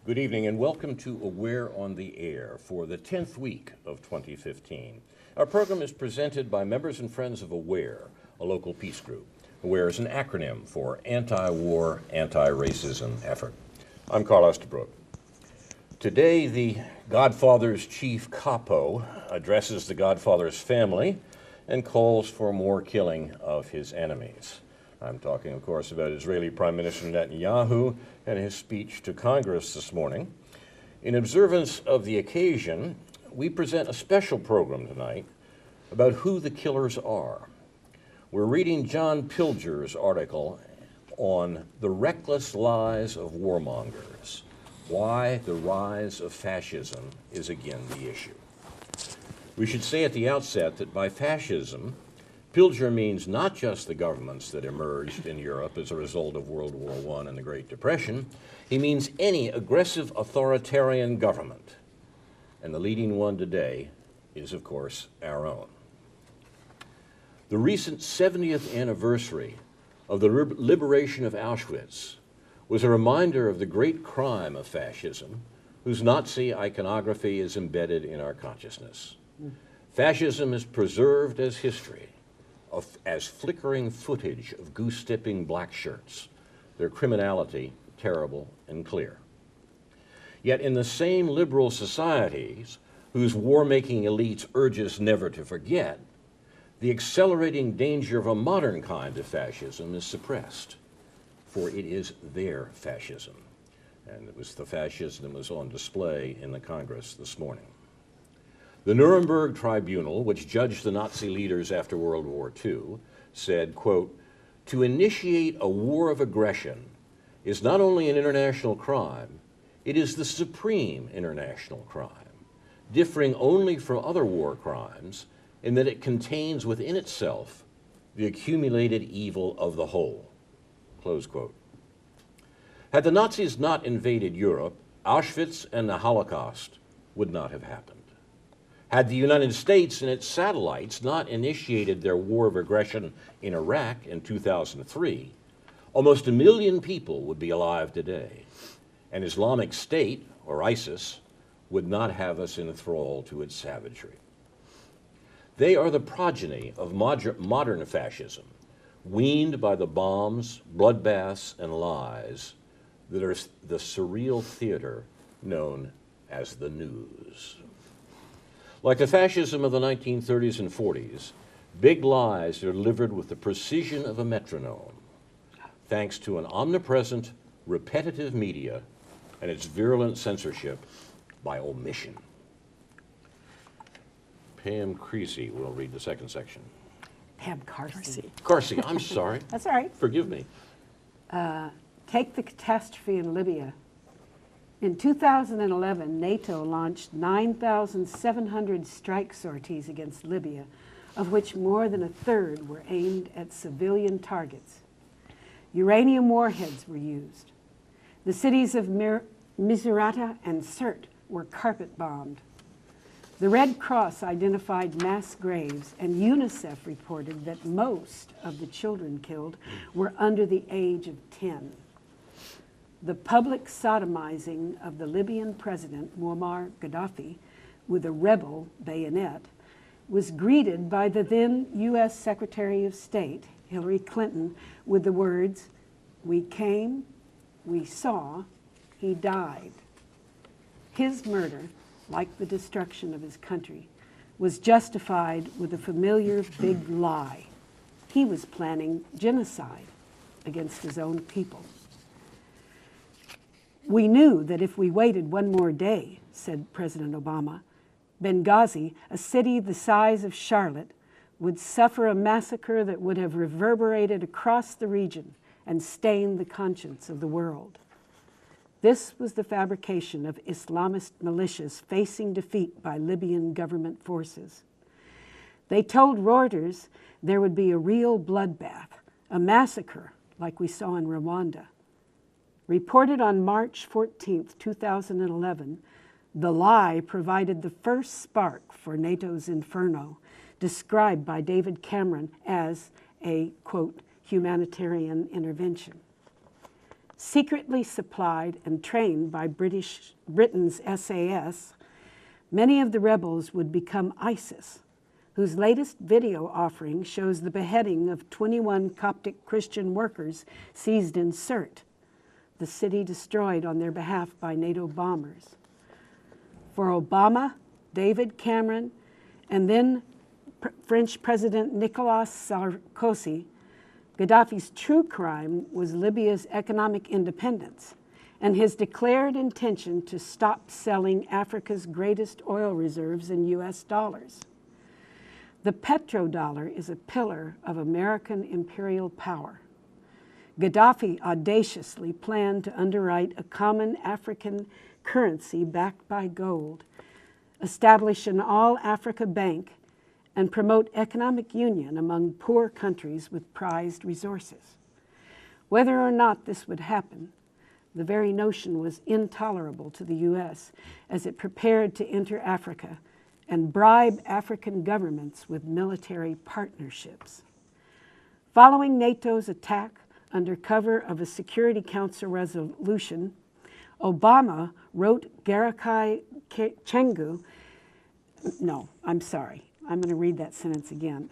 Good evening and welcome to Aware on the Air for the 10th week of 2015. Our program is presented by members and friends of AWARE, a local peace group. AWARE is an acronym for Anti-War, Anti-Racism Effort. I'm Carl Estabrook. Today, the Godfather's chief capo addresses the Godfather's family and calls for more killing of his enemies. I'm talking, of course, about Israeli Prime Minister Netanyahu and his speech to Congress this morning. In observance of the occasion, we present a special program tonight about who the killers are. We're reading John Pilger's article on the reckless lies of warmongers, why the rise of fascism is again the issue. We should say at the outset that by fascism, Pilger means not just the governments that emerged in Europe as a result of World War I and the Great Depression. He means any aggressive authoritarian government. And the leading one today is, of course, our own. The recent 70th anniversary of the liberation of Auschwitz was a reminder of the great crime of fascism, whose Nazi iconography is embedded in our consciousness. Fascism is preserved as history, as flickering footage of goose-stepping black shirts, their criminality terrible and clear. Yet in the same liberal societies whose war-making elites urge us never to forget, the accelerating danger of a modern kind of fascism is suppressed, for it is their fascism. And it was the fascism that was on display in the Congress this morning. The Nuremberg Tribunal, which judged the Nazi leaders after World War II, said, quote, "To initiate a war of aggression is not only an international crime, it is the supreme international crime, differing only from other war crimes in that it contains within itself the accumulated evil of the whole," close quote. Had the Nazis not invaded Europe, Auschwitz and the Holocaust would not have happened. Had the United States and its satellites not initiated their war of aggression in Iraq in 2003, almost 1 million people would be alive today, and Islamic State, or ISIS, would not have us in thrall to its savagery. They are the progeny of modern fascism, weaned by the bombs, bloodbaths, and lies that are the surreal theater known as the news. Like the fascism of the 1930s and 40s, big lies are delivered with the precision of a metronome, thanks to an omnipresent, repetitive media and its virulent censorship by omission. Pam Creasy will read the second section. Pam Carsey. Carsey, I'm sorry. That's all right. Forgive me. Take the catastrophe in Libya. In 2011, NATO launched 9,700 strike sorties against Libya, of which more than a third were aimed at civilian targets. Uranium warheads were used. The cities of Misrata and Sirte were carpet bombed. The Red Cross identified mass graves, and UNICEF reported that most of the children killed were under the age of 10. The public sodomizing of the Libyan president, Muammar Gaddafi, with a rebel bayonet, was greeted by the then U.S. Secretary of State, Hillary Clinton, with the words, "We came, we saw, he died." His murder, like the destruction of his country, was justified with a familiar big lie. He was planning genocide against his own people. "We knew that if we waited one more day," said President Obama, "Benghazi, a city the size of Charlotte, would suffer a massacre that would have reverberated across the region and stained the conscience of the world." This was the fabrication of Islamist militias facing defeat by Libyan government forces. They told Reuters there would be a real bloodbath, a massacre like we saw in Rwanda. Reported on March 14, 2011, the lie provided the first spark for NATO's inferno, described by David Cameron as a, quote, humanitarian intervention. secretly supplied and trained by Britain's SAS, many of the rebels would become ISIS, whose latest video offering shows the beheading of 21 Coptic Christian workers seized in Sirte, the city destroyed on their behalf by NATO bombers. For Obama, David Cameron, and then French President Nicolas Sarkozy, Gaddafi's true crime was Libya's economic independence and his declared intention to stop selling Africa's greatest oil reserves in US dollars. The petrodollar is a pillar of American imperial power. Gaddafi audaciously planned to underwrite a common African currency backed by gold, establish an all-Africa bank, and promote economic union among poor countries with prized resources. Whether or not this would happen, the very notion was intolerable to the U.S. as it prepared to enter Africa and bribe African governments with military partnerships. Following NATO's attack under cover of a Security Council resolution, Obama wrote Garakai Chengu, no, I'm sorry, I'm going to read that sentence again.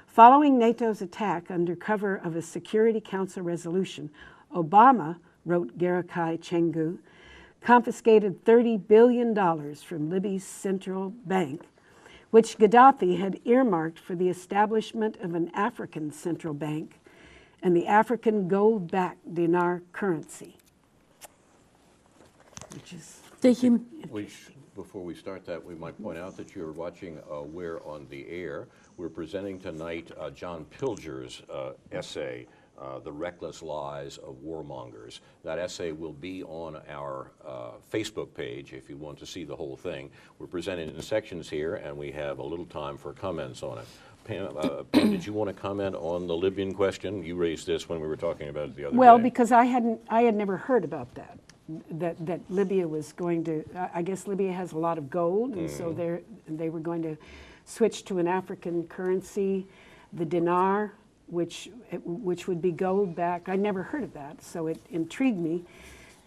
Following NATO's attack under cover of a Security Council resolution, Obama, wrote Garakai Chengu, confiscated $30 billion from Libya's central bank, which Gaddafi had earmarked for the establishment of an African central bank and the African gold-backed dinar currency. Which is Before we start that, we might point out that you're watching We're on the Air. We're presenting tonight John Pilger's essay, The Reckless Lies of Warmongers. That essay will be on our Facebook page if you want to see the whole thing. We're presenting it in sections here, and we have a little time for comments on it. Pam, did you want to comment on the Libyan question? You raised this when we were talking about it the other day. Well, because I had never heard about that. That Libya was going to, I guess Libya has a lot of gold, and so they were going to switch to an African currency, the dinar, which would be gold back. I never heard of that, so it intrigued me.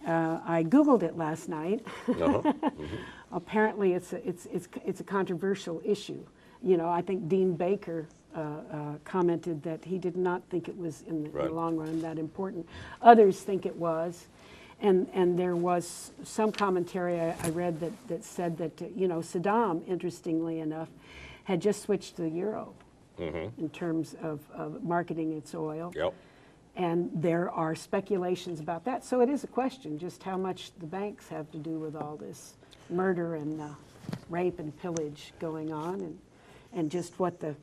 I Googled it last night. Apparently, it's a controversial issue. You know, I think Dean Baker commented that he did not think it was in the long run that important. Others think it was. And there was some commentary I read that said that, you know, Saddam, interestingly enough, had just switched to the euro in terms of marketing its oil. Yep. And there are speculations about that. So it is a question, just how much the banks have to do with all this murder and rape and pillage going on, and just what the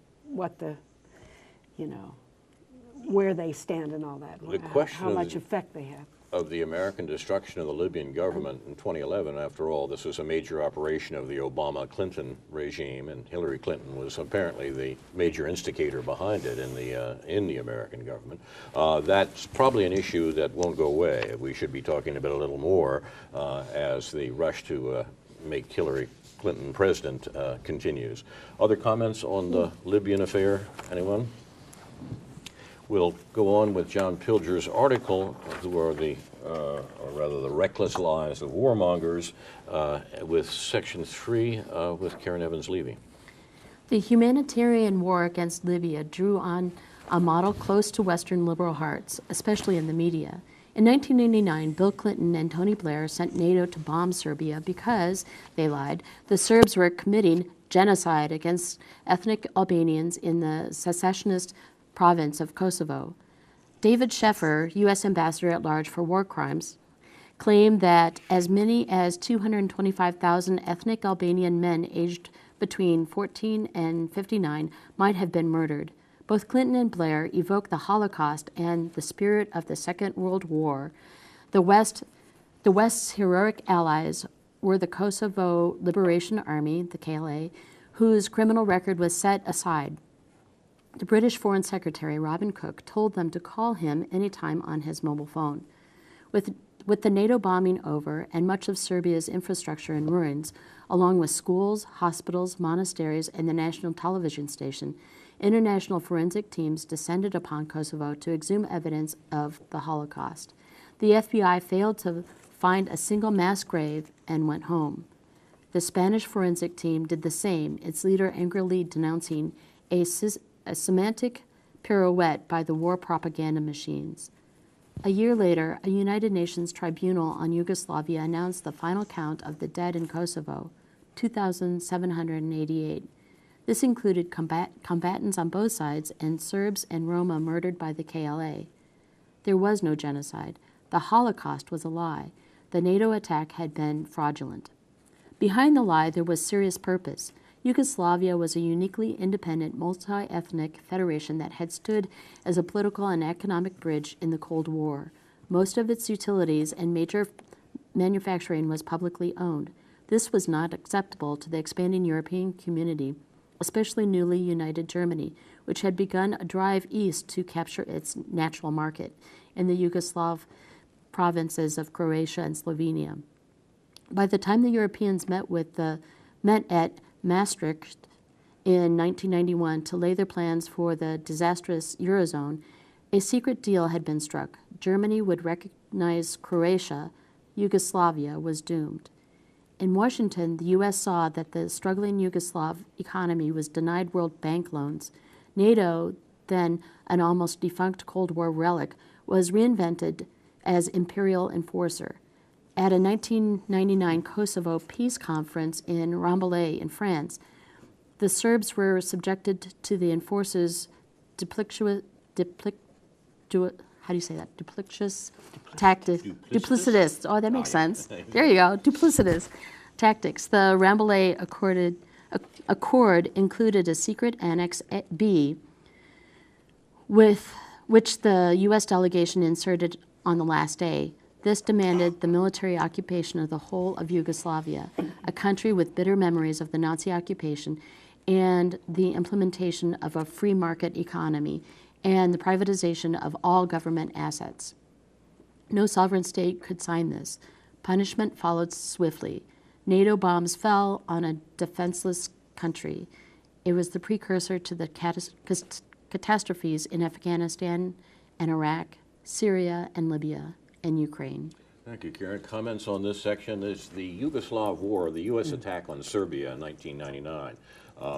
you know, where they stand and all that, The question how much effect they have. Of the American destruction of the Libyan government in 2011. After all, this was a major operation of the Obama-Clinton regime, and Hillary Clinton was apparently the major instigator behind it in the American government. That's probably an issue that won't go away. We should be talking about it a little more as the rush to make Hillary Clinton president continues. Other comments on the Libyan affair? Anyone? We'll go on with John Pilger's article, who are the reckless lies of warmongers, with Section 3 with Karen Evans-Levy. The humanitarian war against Libya drew on a model close to Western liberal hearts, especially in the media. In 1999, Bill Clinton and Tony Blair sent NATO to bomb Serbia because, they lied, the Serbs were committing genocide against ethnic Albanians in the secessionist province of Kosovo. David Sheffer, U.S. Ambassador at Large for War Crimes, claimed that as many as 225,000 ethnic Albanian men aged between 14 and 59 might have been murdered. Both Clinton and Blair evoked the Holocaust and the spirit of the Second World War. The West's heroic allies were the Kosovo Liberation Army, the KLA, whose criminal record was set aside. The British Foreign Secretary, Robin Cook, told them to call him anytime on his mobile phone. With the NATO bombing over and much of Serbia's infrastructure in ruins, along with schools, hospitals, monasteries, and the national television station, international forensic teams descended upon Kosovo to exhume evidence of the Holocaust. The FBI failed to find a single mass grave and went home. The Spanish forensic team did the same, its leader angrily denouncing a semantic pirouette by the war propaganda machines. A year later, a United Nations tribunal on Yugoslavia announced the final count of the dead in Kosovo, 2,788. This included combatants on both sides and Serbs and Roma murdered by the KLA. There was no genocide. The Holocaust was a lie. The NATO attack had been fraudulent. Behind the lie, there was serious purpose. Yugoslavia was a uniquely independent, multi-ethnic federation that had stood as a political and economic bridge in the Cold War. Most of its utilities and major manufacturing was publicly owned. This was not acceptable to the expanding European community, especially newly united Germany, which had begun a drive east to capture its natural market in the Yugoslav provinces of Croatia and Slovenia. By the time the Europeans met at Maastricht in 1991 to lay their plans for the disastrous Eurozone, a secret deal had been struck. Germany would recognize Croatia. Yugoslavia was doomed. In Washington, the U.S. saw that the struggling Yugoslav economy was denied World Bank loans. NATO, then an almost defunct Cold War relic, was reinvented as imperial enforcer. At a 1999 Kosovo peace conference in Rambouillet in France, the Serbs were subjected to the enforcers' duplicitous tactics. Duplicitous. Oh, that makes sense. There you go. Duplicitous tactics. The Rambouillet Accord included a secret Annex B, with which the U.S. delegation inserted on the last day. This demanded the military occupation of the whole of Yugoslavia, a country with bitter memories of the Nazi occupation, and the implementation of a free market economy and the privatization of all government assets. No sovereign state could sign this. Punishment followed swiftly. NATO bombs fell on a defenseless country. It was the precursor to the catastrophes in Afghanistan and Iraq, Syria and Libya, and Ukraine. Thank you, Karen. Comments on this section is the Yugoslav War, the U.S. attack on Serbia in 1999.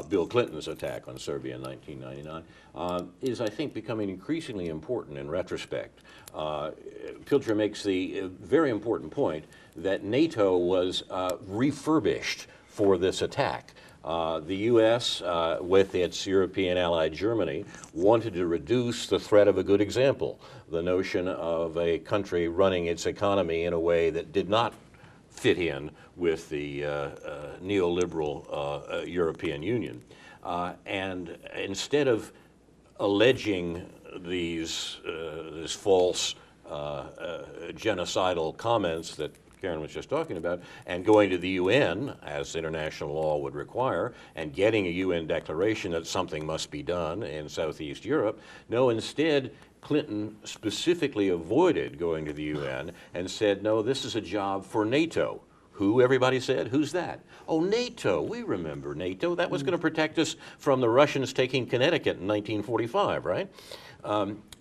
Bill Clinton's attack on Serbia in 1999 is, I think, becoming increasingly important in retrospect. Pilger makes the very important point that NATO was refurbished for this attack. The U.S., with its European ally Germany, wanted to reduce the threat of a good example, the notion of a country running its economy in a way that did not fit in with the neoliberal European Union. And instead of alleging these false genocidal comments that Karen was just talking about, and going to the UN, as international law would require, and getting a UN declaration that something must be done in Southeast Europe. No, instead, Clinton specifically avoided going to the UN and said, no, this is a job for NATO. Who, everybody said? Who's that? Oh, NATO. We remember NATO. That was going to protect us from the Russians taking Connecticut in 1945, right?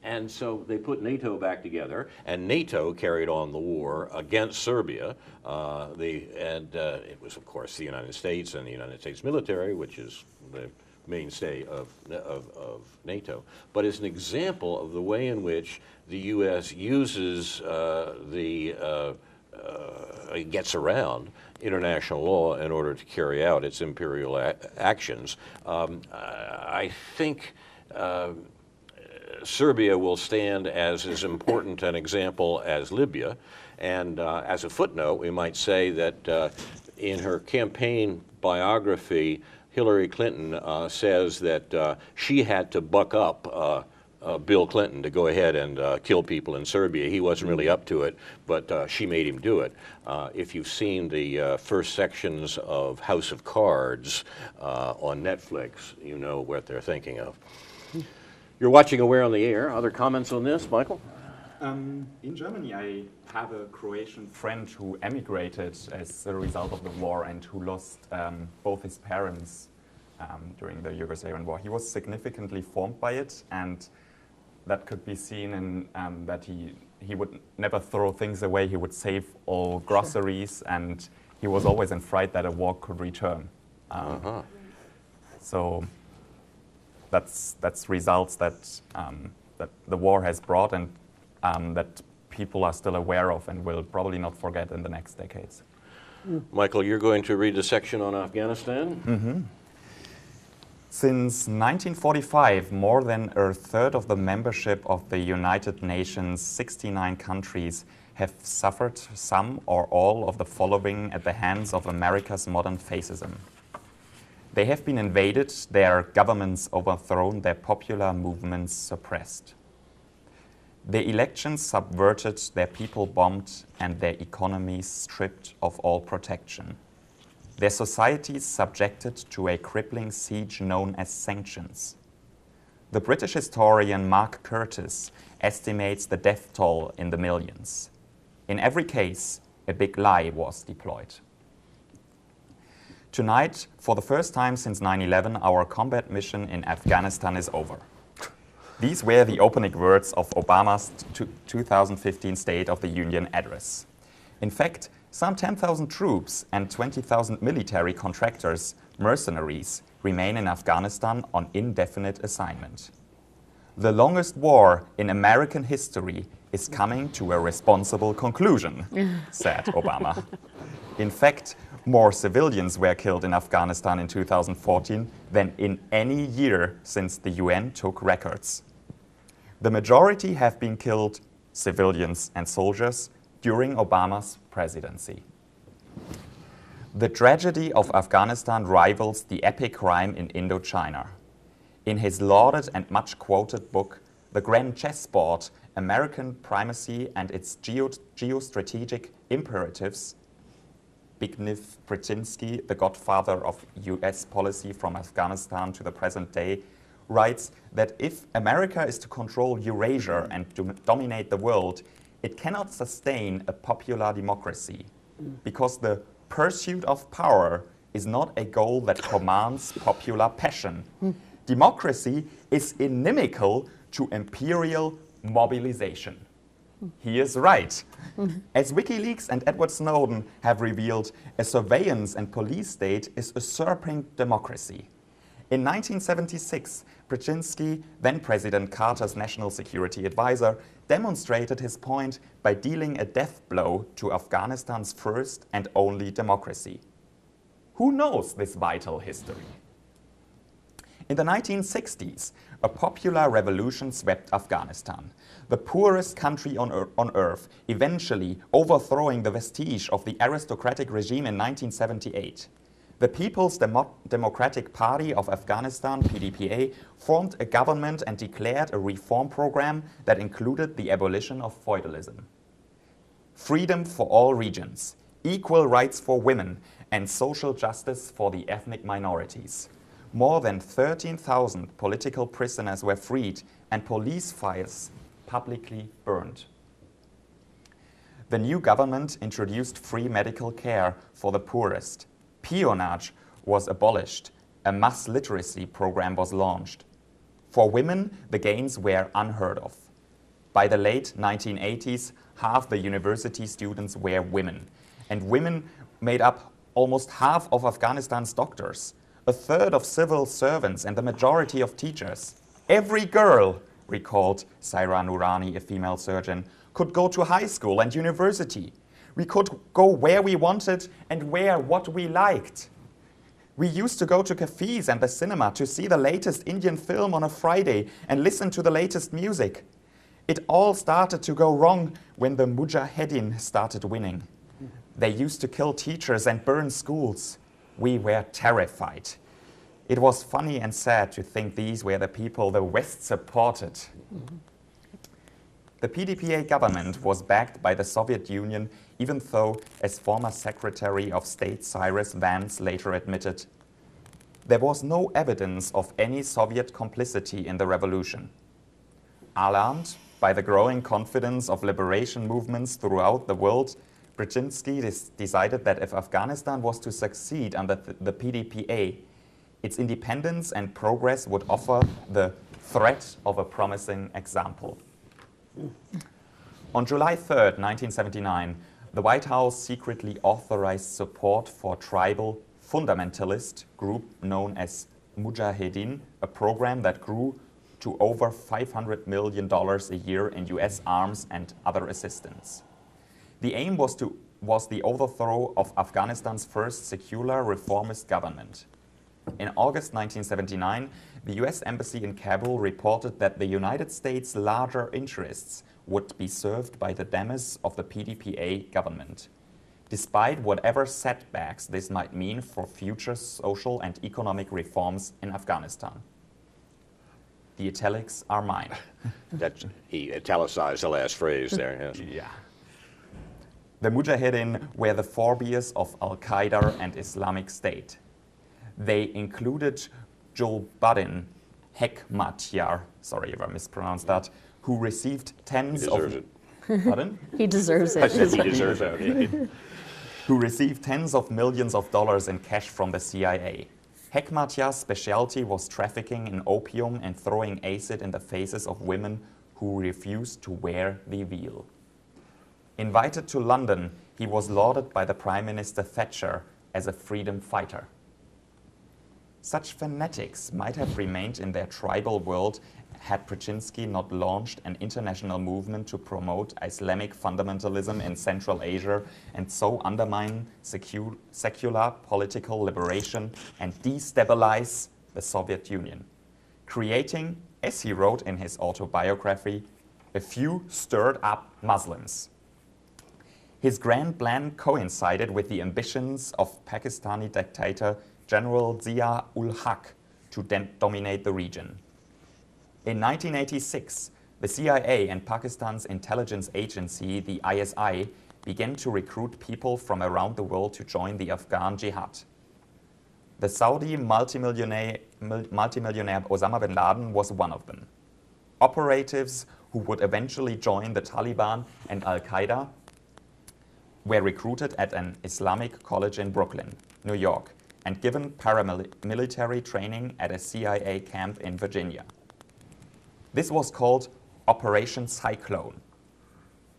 And so they put NATO back together, and NATO carried on the war against Serbia. It was, of course, the United States and the United States military, which is the mainstay of NATO. But as an example of the way in which the U.S. uses gets around international law in order to carry out its imperial actions, I think Serbia will stand as important an example as Libya. And as a footnote, we might say that in her campaign biography, Hillary Clinton says that she had to buck up Bill Clinton to go ahead and kill people in Serbia. He wasn't really up to it, but she made him do it. If you've seen the first sections of House of Cards on Netflix, you know what they're thinking of. You're watching Aware on the Air. Other comments on this, Michael? In Germany, I have a Croatian friend who emigrated as a result of the war and who lost both his parents during the Yugoslavian war. He was significantly formed by it, and that could be seen in that he he would never throw things away. He would save all groceries, and he was always in fright that a war could return. So that's results that that the war has brought, and that people are still aware of and will probably not forget in the next decades. Michael, you're going to read the section on Afghanistan? Since 1945, more than a third of the membership of the United Nations' 69 countries have suffered some or all of the following at the hands of America's modern fascism. They have been invaded, their governments overthrown, their popular movements suppressed. Their elections subverted, their people bombed, and their economies stripped of all protection. Their societies subjected to a crippling siege known as sanctions. The British historian Mark Curtis estimates the death toll in the millions. In every case, a big lie was deployed. Tonight, for the first time since 9/11, our combat mission in Afghanistan is over. These were the opening words of Obama's 2015 State of the Union address. In fact, some 10,000 troops and 20,000 military contractors, mercenaries, remain in Afghanistan on indefinite assignment. The longest war in American history is coming to a responsible conclusion, said Obama. In fact, more civilians were killed in Afghanistan in 2014 than in any year since the UN took records. The majority have been killed, civilians and soldiers, during Obama's presidency. The tragedy of Afghanistan rivals the epic crime in Indochina. In his lauded and much quoted book, The Grand Chessboard, American Primacy and its Geostrategic Imperatives, Zbigniew Brzezinski, the godfather of US policy from Afghanistan to the present day, writes that if America is to control Eurasia and to dominate the world, it cannot sustain a popular democracy, because the pursuit of power is not a goal that commands popular passion. Democracy is inimical to imperial mobilization. He is right. As WikiLeaks and Edward Snowden have revealed, a surveillance and police state is usurping democracy. In 1976, Brzezinski, then President Carter's national security advisor, demonstrated his point by dealing a death blow to Afghanistan's first and only democracy. Who knows this vital history? In the 1960s, a popular revolution swept Afghanistan, the poorest country on earth, eventually overthrowing the vestige of the aristocratic regime in 1978. The People's Democratic Party of Afghanistan, PDPA, formed a government and declared a reform program that included the abolition of feudalism, freedom for all regions, equal rights for women, and social justice for the ethnic minorities. More than 13,000 political prisoners were freed and police files publicly burned. The new government introduced free medical care for the poorest. Peonage was abolished. A mass literacy program was launched. For women, the gains were unheard of. By the late 1980s, half the university students were women, and women made up almost half of Afghanistan's doctors, a third of civil servants, and the majority of teachers. Every girl, recalled Saira Noorani, a female surgeon, could go to high school and university. We could go where we wanted and wear what we liked. We used to go to cafes and the cinema to see the latest Indian film on a Friday and listen to the latest music. It all started to go wrong when the Mujahedin started winning. They used to kill teachers and burn schools. We were terrified. It was funny and sad to think these were the people the West supported. The PDPA government was backed by the Soviet Union, even though, as former Secretary of State Cyrus Vance later admitted, there was no evidence of any Soviet complicity in the revolution. Alarmed by the growing confidence of liberation movements throughout the world, Brzezinski decided that if Afghanistan was to succeed under the PDPA, its independence and progress would offer the threat of a promising example. On July 3rd, 1979, the White House secretly authorized support for tribal fundamentalist group known as Mujahideen, a program that grew to over $500 million a year in US arms and other assistance. The aim was the overthrow of Afghanistan's first secular reformist government. In August 1979, the US Embassy in Kabul reported that the United States' larger interests would be served by the demise of the PDPA government, despite whatever setbacks this might mean for future social and economic reforms in Afghanistan. The italics are mine. He italicized the last phrase there. Yes. Yeah. The Mujahideen were the forebears of Al-Qaeda and Islamic State. They included Gulbuddin Hekmatyar, sorry if I mispronounced that, who received tens He deserves it. Pardon? He deserves I it. said he deserves it. Who received tens of millions of dollars in cash from the CIA. Hekmatyar's specialty was trafficking in opium and throwing acid in the faces of women who refused to wear the veil. Invited to London, he was lauded by the Prime Minister Thatcher as a freedom fighter. Such fanatics might have remained in their tribal world had Brzezinski not launched an international movement to promote Islamic fundamentalism in Central Asia and so undermine secular political liberation and destabilize the Soviet Union, creating, as he wrote in his autobiography, a few stirred-up Muslims. His grand plan coincided with the ambitions of Pakistani dictator General Zia-ul-Haq to dominate the region. In 1986, the CIA and Pakistan's intelligence agency, the ISI, began to recruit people from around the world to join the Afghan jihad. The Saudi multimillionaire Osama bin Laden was one of them. Operatives who would eventually join the Taliban and Al-Qaeda were recruited at an Islamic college in Brooklyn, New York, and given paramilitary training at a CIA camp in Virginia. This was called Operation Cyclone.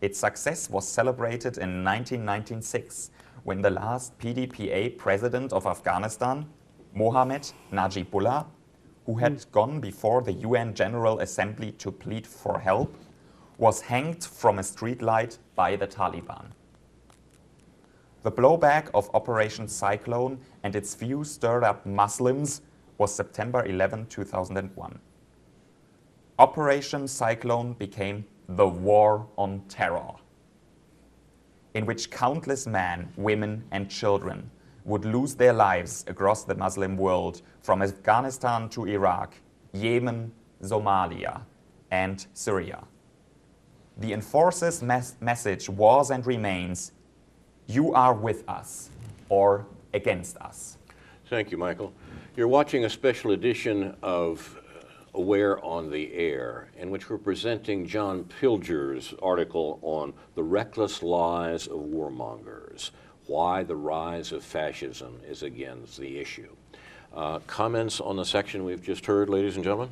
Its success was celebrated in 1996 when the last PDPA president of Afghanistan, Mohammed Najibullah, who had gone before the UN General Assembly to plead for help, was hanged from a streetlight by the Taliban. The blowback of Operation Cyclone and its few stirred-up Muslims was September 11, 2001. Operation Cyclone became the War on Terror, in which countless men, women, and children would lose their lives across the Muslim world, from Afghanistan to Iraq, Yemen, Somalia, and Syria. The enforcer's message was and remains, you are with us or against us. Thank you, Michael. You're watching a special edition of Aware on the Air, in which we're presenting John Pilger's article on the reckless lies of warmongers, why the rise of fascism is again the issue. Comments on the section we've just heard, ladies and gentlemen?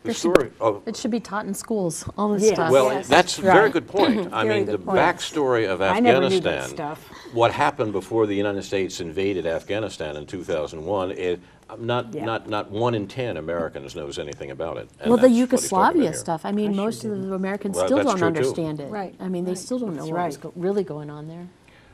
The story of, It should be taught in schools, all this Yes. stuff. well, Yes, that's a right. very good point. I Very mean, the good point. backstory of I never knew that Afghanistan, stuff. what happened before the United States invaded Afghanistan in 2001, not 1 in 10 Americans knows anything about it. And Well, the that's what he's talking about Yugoslavia here. stuff, I mean, I sure most of the Americans Well, still that's don't true, too. understand it. Right, I mean, they still don't know That's what's right. really going on there.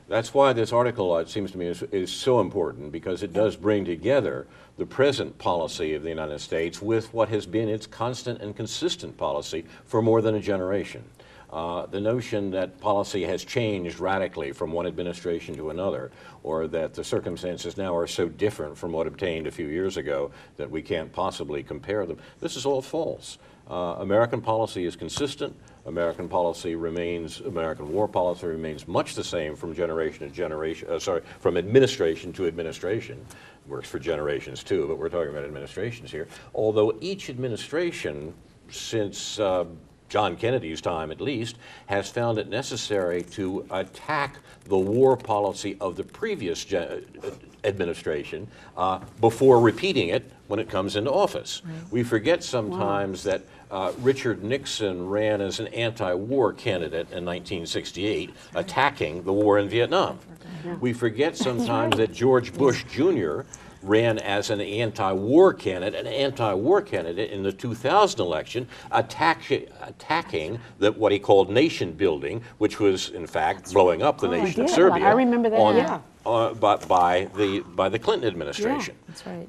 That's why this article, it seems to me, is so important, because it does bring together the present policy of the United States with what has been its constant and consistent policy for more than a generation. The notion that policy has changed radically from one administration to another, or that the circumstances now are so different from what obtained a few years ago that we can't possibly compare them, this is all false. American policy is consistent. American policy remains, American war policy remains much the same from generation to generation, from administration to administration. Works for generations too, but we're talking about administrations here. Although each administration since John Kennedy's time at least, has found it necessary to attack the war policy of the previous administration before repeating it when it comes into office. Right. We forget sometimes that Richard Nixon ran as an anti-war candidate in 1968, attacking the war in Vietnam. We forget sometimes that George Bush Jr. ran as an anti-war candidate in the 2000 election, attacking what he called nation building, which was in fact blowing up the nation of Serbia. I remember that. By the Clinton administration. Yeah, that's right.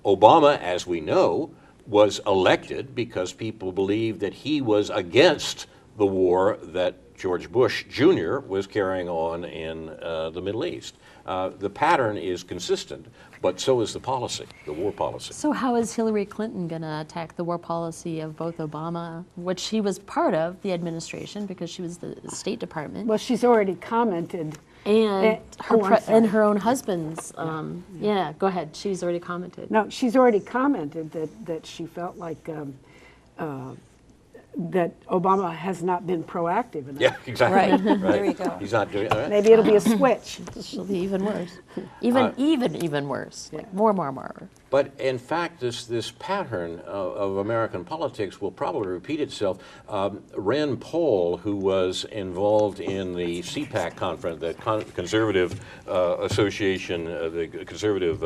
Obama, as we know, was elected because people believed that he was against the war that George Bush Jr. was carrying on in the Middle East. The pattern is consistent, but so is the policy, the war policy. So how is Hillary Clinton going to attack the war policy of both Obama, which she was part of the administration because she was the State Department? Well, she's already commented. And her own husband's, yeah, go ahead. She's already commented. No, she's already commented that she felt like that Obama has not been proactive enough. Yeah, exactly. Right. There you go. He's not doing it. Right? Maybe it'll be a switch. It'll be even worse. Even worse. Like more. But in fact, this pattern of American politics will probably repeat itself. Rand Paul, who was involved in the CPAC conference, the Conservative Association, the Conservative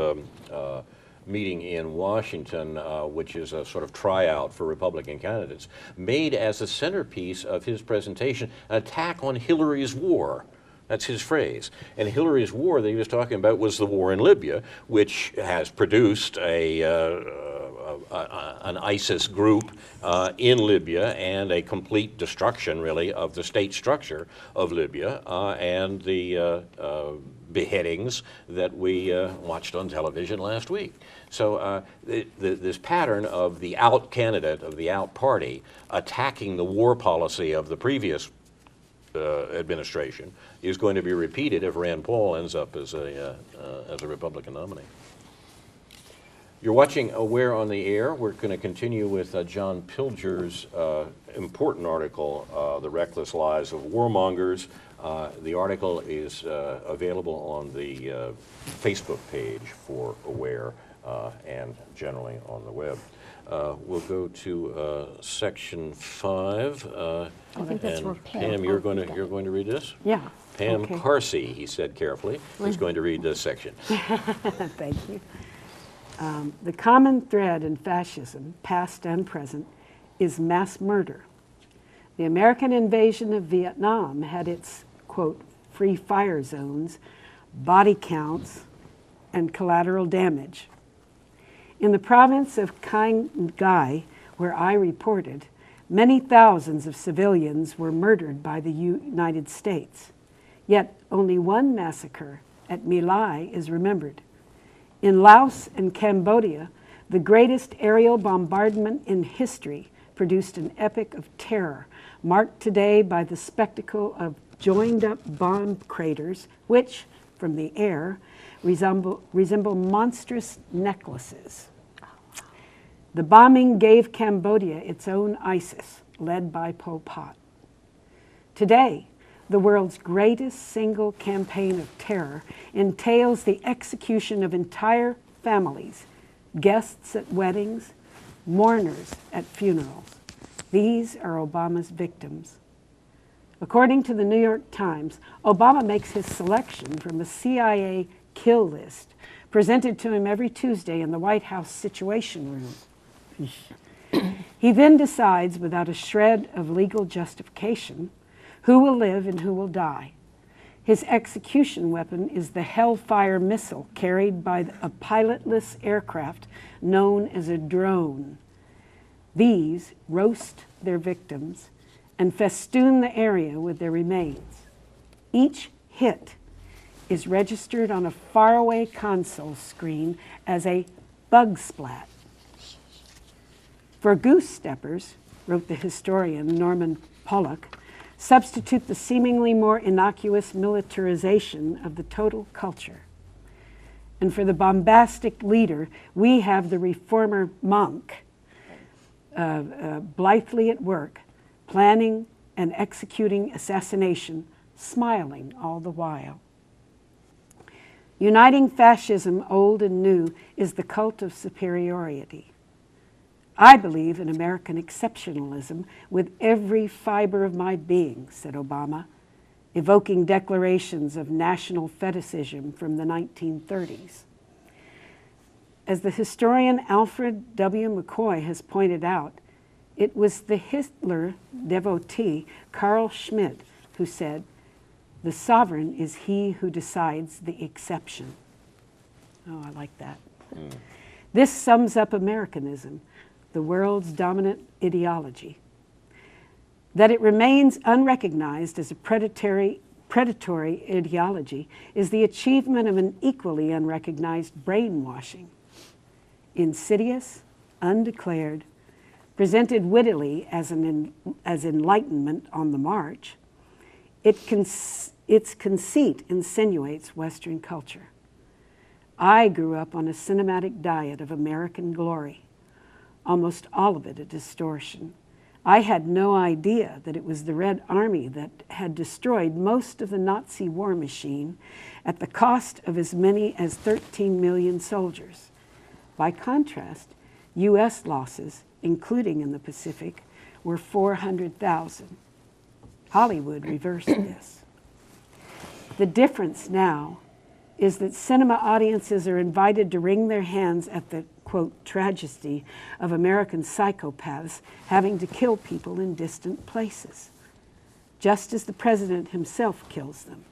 meeting in Washington, which is a sort of tryout for Republican candidates, made as a centerpiece of his presentation an attack on Hillary's war. That's his phrase. And Hillary's war that he was talking about was the war in Libya, which has produced an ISIS group in Libya and a complete destruction, really, of the state structure of Libya and the beheadings that we watched on television last week. So this pattern of the out candidate, of the out party, attacking the war policy of the previous administration is going to be repeated if Rand Paul ends up as a Republican nominee. You're watching Aware on the Air. We're going to continue with John Pilger's important article, The Reckless Lives of Warmongers. The article is available on the Facebook page for Aware and generally on the web. We'll go to section 5. I think that's where Pam, you're going to read this? Yeah. Pam okay. Carsey, he said carefully, is going to read this section. Thank you. The common thread in fascism, past and present, is mass murder. The American invasion of Vietnam had its, quote, free fire zones, body counts, and collateral damage. In the province of Quang Ngai, where I reported, many thousands of civilians were murdered by the United States. Yet only one massacre at My Lai is remembered. In Laos and Cambodia, the greatest aerial bombardment in history produced an epic of terror, marked today by the spectacle of joined-up bomb craters, which, from the air, resemble monstrous necklaces. The bombing gave Cambodia its own ISIS, led by Pol Pot. Today, the world's greatest single campaign of terror entails the execution of entire families, guests at weddings, mourners at funerals. These are Obama's victims. According to the New York Times, Obama makes his selection from a CIA kill list presented to him every Tuesday in the White House Situation Room. He then decides, without a shred of legal justification, who will live and who will die. His execution weapon is the Hellfire missile carried by a pilotless aircraft known as a drone. These roast their victims and festoon the area with their remains. Each hit is registered on a faraway console screen as a bug splat. For goose steppers, wrote the historian Norman Pollock, substitute the seemingly more innocuous militarization of the total culture. And for the bombastic leader, we have the reformer monk blithely at work, planning and executing assassination, smiling all the while. Uniting fascism, old and new, is the cult of superiority. I believe in American exceptionalism with every fiber of my being, said Obama, evoking declarations of national fetishism from the 1930s. As the historian Alfred W. McCoy has pointed out, it was the Hitler devotee Carl Schmitt who said, "The sovereign is he who decides the exception." Oh, I like that. This sums up Americanism, the world's dominant ideology. That it remains unrecognized as a predatory ideology is the achievement of an equally unrecognized brainwashing. Insidious, undeclared, presented wittily as enlightenment on the march, its conceit insinuates Western culture. I grew up on a cinematic diet of American glory, almost all of it a distortion. I had no idea that it was the Red Army that had destroyed most of the Nazi war machine at the cost of as many as 13 million soldiers. By contrast, U.S. losses, including in the Pacific, were 400,000. Hollywood reversed this. The difference now is that cinema audiences are invited to wring their hands at the, quote, tragedy of American psychopaths having to kill people in distant places, just as the president himself kills them.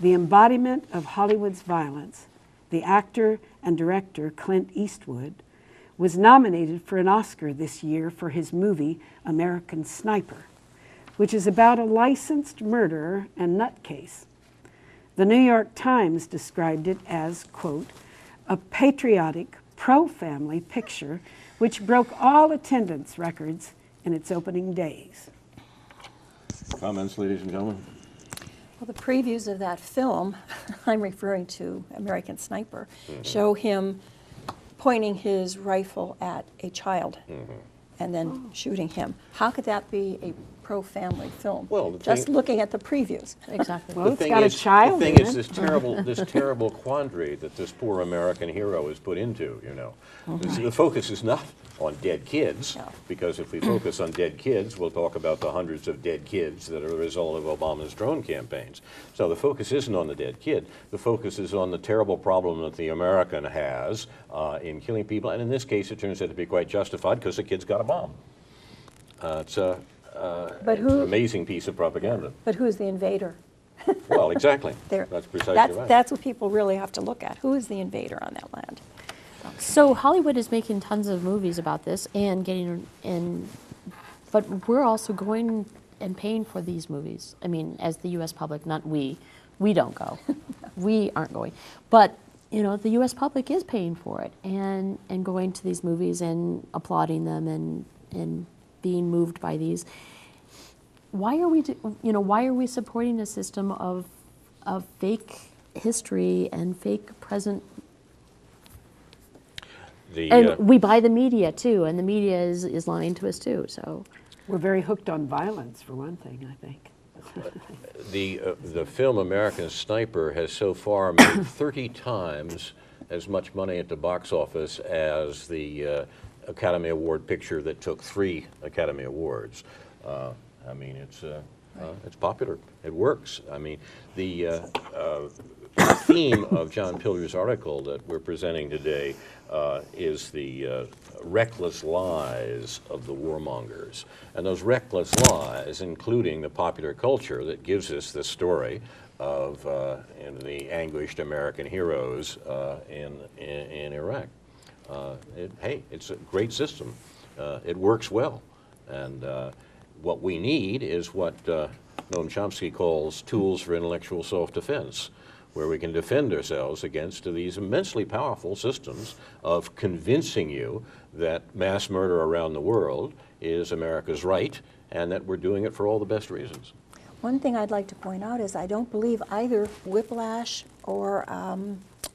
The embodiment of Hollywood's violence, the actor and director Clint Eastwood, was nominated for an Oscar this year for his movie American Sniper, which is about a licensed murderer and nutcase. The New York Times described it as, quote, a patriotic, pro-family picture which broke all attendance records in its opening days. Comments, ladies and gentlemen? Well, the previews of that film, I'm referring to American Sniper, show him pointing his rifle at a child and then shooting him. How could that be a pro-family film? Well, just looking at the previews. Exactly. Well, it's got a child The thing in is it. this terrible quandary that this poor American hero is put into, you know. The focus is not on dead kids, No. because if we focus on dead kids, we'll talk about the hundreds of dead kids that are the result of Obama's drone campaigns. So the focus isn't on the dead kid. The focus is on the terrible problem that the American has in killing people, and in this case, it turns out to be quite justified because the kid's got a bomb. It's an amazing piece of propaganda. But who's the invader? Well, exactly. There. That's precisely right. That's what people really have to look at. Who is the invader on that land? So Hollywood is making tons of movies about this and getting in, but we're also going and paying for these movies. I mean, as the U.S. public, not we. We don't go. We aren't going. But, you know, the U.S. public is paying for it and going to these movies and applauding them and being moved by these. Why are we supporting a system of fake history and fake present? And we buy the media too, and the media is lying to us too. So We're very hooked on violence, for one thing, I think. The film American Sniper has so far made 30 times as much money at the box office as the Academy Award picture that took 3 Academy Awards. I mean, it's popular. It works. I mean, the theme of John Pilger's article that we're presenting today is the reckless lies of the warmongers. And those reckless lies, including the popular culture that gives us this story of the anguished American heroes in Iraq. Hey, it's a great system. It works well. And what we need is what Noam Chomsky calls tools for intellectual self-defense, where we can defend ourselves against these immensely powerful systems of convincing you that mass murder around the world is America's right and that we're doing it for all the best reasons. One thing I'd like to point out is I don't believe either Whiplash or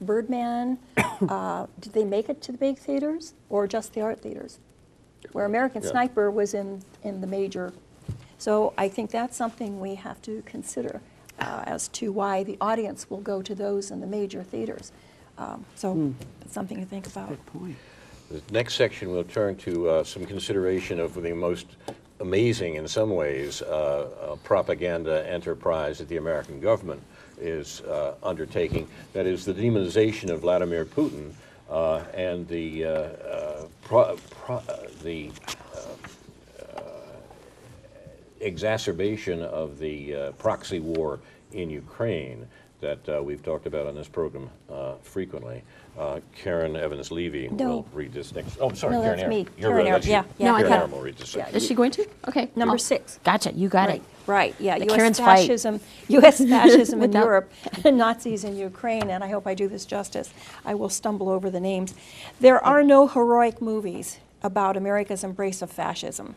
Birdman, did they make it to the big theaters or just the art theaters? Where American Sniper was in the major So I think that's something we have to consider as to why the audience will go to those in the major theaters. So it's something to think about. Good point. The next section we'll turn to some consideration of the most amazing, in some ways, propaganda enterprise that the American government is undertaking. That is the demonization of Vladimir Putin and the exacerbation of the proxy war in Ukraine that we've talked about on this program frequently. Karen Evans-Levy will read this next. Oh, sorry, No, Karen that's Aaron. me. You're Karen right, Aaron, that's you. yeah, yeah. No, I Karen thought- Aaron will read this section. Is she going to? Okay. Number Oh, 6. Gotcha. You got Right, it. right, yeah. The U.S. Karen's fight. fascism, U.S. fascism in Without- Europe and Nazis in Ukraine, and I hope I do this justice. I will stumble over the names. There are no heroic movies about America's embrace of fascism.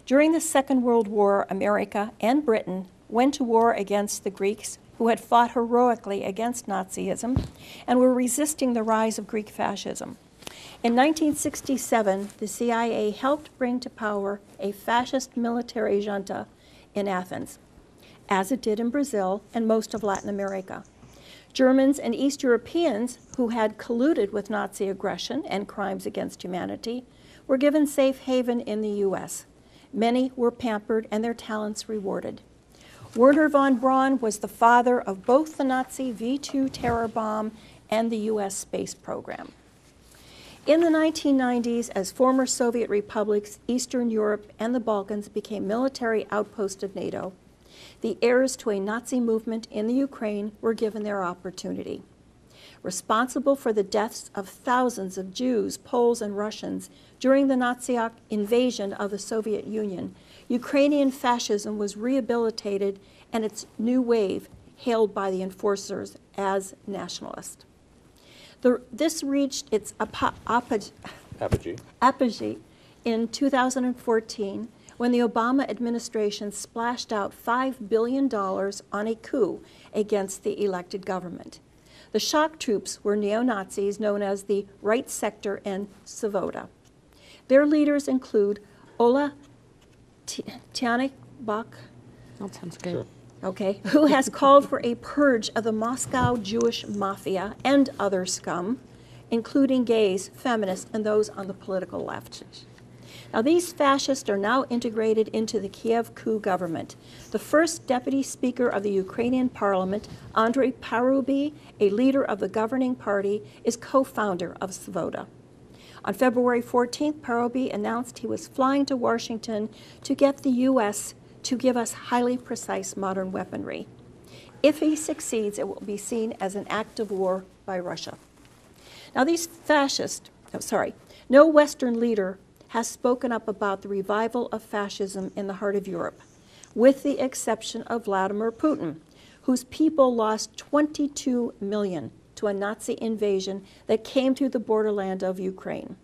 During the Second World War, America and Britain went to war against the Greeks, who had fought heroically against Nazism and were resisting the rise of Greek fascism. In 1967, the CIA helped bring to power a fascist military junta in Athens, as it did in Brazil and most of Latin America. Germans and East Europeans who had colluded with Nazi aggression and crimes against humanity were given safe haven in the U.S. Many were pampered and their talents rewarded. Werner von Braun was the father of both the Nazi V-2 terror bomb and the U.S. space program. In the 1990s, as former Soviet republics, Eastern Europe, and the Balkans became military outposts of NATO, the heirs to a Nazi movement in the Ukraine were given their opportunity. Responsible for the deaths of thousands of Jews, Poles, and Russians during the Nazi invasion of the Soviet Union, Ukrainian fascism was rehabilitated and its new wave hailed by the enforcers as nationalist. This reached its apogee in 2014 when the Obama administration splashed out $5 billion on a coup against the elected government. The shock troops were neo-Nazis known as the Right Sector and Svoboda. Their leaders include Ola Tyahnybok, That sounds good. okay, who has called for a purge of the Moscow Jewish mafia and other scum, including gays, feminists, and those on the political left. Now, these fascists are now integrated into the Kiev coup government. The first deputy speaker of the Ukrainian parliament, Andrei Parubiy, a leader of the governing party, is co-founder of Svoboda. On February 14th, Parubiy announced he was flying to Washington to get the U.S. to give us highly precise modern weaponry. If he succeeds, it will be seen as an act of war by Russia. Now, these fascists, no Western leader has spoken up about the revival of fascism in the heart of Europe, with the exception of Vladimir Putin, whose people lost 22 million to a Nazi invasion that came through the borderland of Ukraine.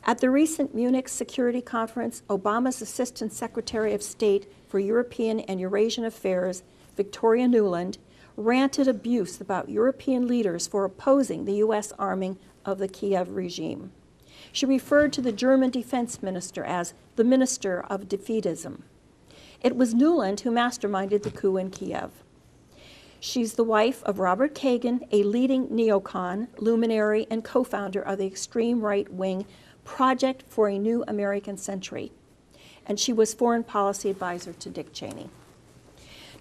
At the recent Munich Security Conference, Obama's Assistant Secretary of State for European and Eurasian Affairs, Victoria Nuland, ranted abuse about European leaders for opposing the U.S. arming of the Kiev regime. She referred to the German defense minister as the minister of defeatism. It was Nuland who masterminded the coup in Kiev. She's the wife of Robert Kagan, a leading neocon, luminary, and co-founder of the extreme right-wing Project for a New American Century. And she was foreign policy advisor to Dick Cheney.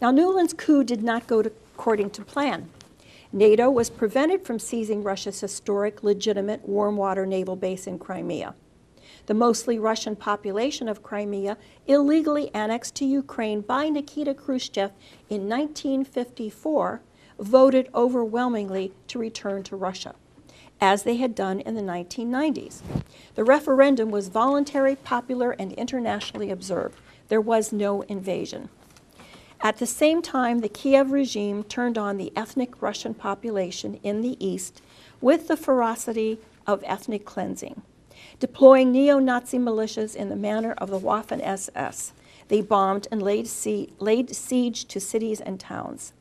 Now, Nuland's coup did not go according to plan. NATO was prevented from seizing Russia's historic, legitimate warm water naval base in Crimea. The mostly Russian population of Crimea, illegally annexed to Ukraine by Nikita Khrushchev in 1954, voted overwhelmingly to return to Russia, as they had done in the 1990s. The referendum was voluntary, popular, and internationally observed. There was no invasion. At the same time, the Kiev regime turned on the ethnic Russian population in the east with the ferocity of ethnic cleansing. Deploying neo-Nazi militias in the manner of the Waffen-SS, they bombed and laid siege to cities and towns.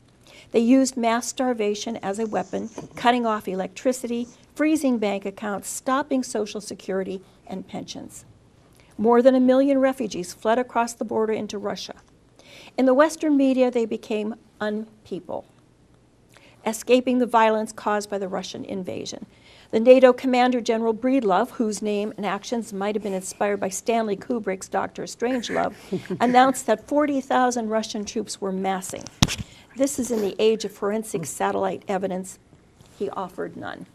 They used mass starvation as a weapon, cutting off electricity, freezing bank accounts, stopping Social Security and pensions. More than 1 million refugees fled across the border into Russia. In the Western media, they became unpeople, escaping the violence caused by the Russian invasion. The NATO commander, General Breedlove, whose name and actions might have been inspired by Stanley Kubrick's Dr. Strangelove, announced that 40,000 Russian troops were massing. This is in the age of forensic satellite evidence. He offered none.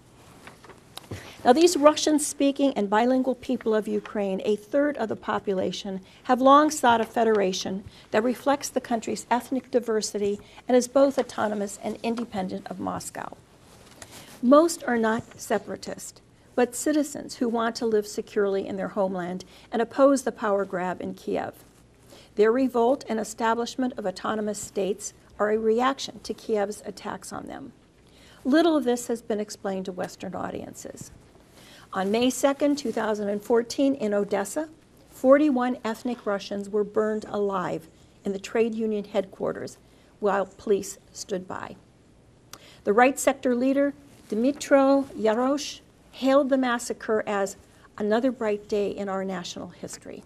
Now, these Russian-speaking and bilingual people of Ukraine, a third of the population, have long sought a federation that reflects the country's ethnic diversity and is both autonomous and independent of Moscow. Most are not separatist, but citizens who want to live securely in their homeland and oppose the power grab in Kiev. Their revolt and establishment of autonomous states are a reaction to Kiev's attacks on them. Little of this has been explained to Western audiences. On May 2nd, 2014, in Odessa, 41 ethnic Russians were burned alive in the trade union headquarters while police stood by. The right sector leader, Dmytro Yarosh, hailed the massacre as another bright day in our national history.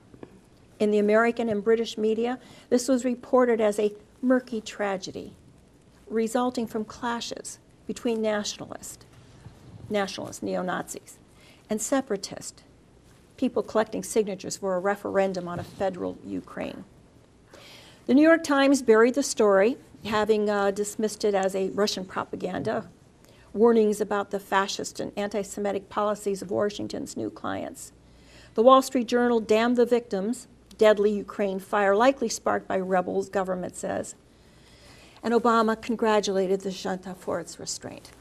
In the American and British media, this was reported as a murky tragedy resulting from clashes between nationalists, neo-Nazis, and separatists, people collecting signatures for a referendum on a federal Ukraine. The New York Times buried the story, having dismissed it as a Russian propaganda, warnings about the fascist and anti-Semitic policies of Washington's new clients. The Wall Street Journal damned the victims, deadly Ukraine fire likely sparked by rebels, government says. And Obama congratulated the junta for its restraint.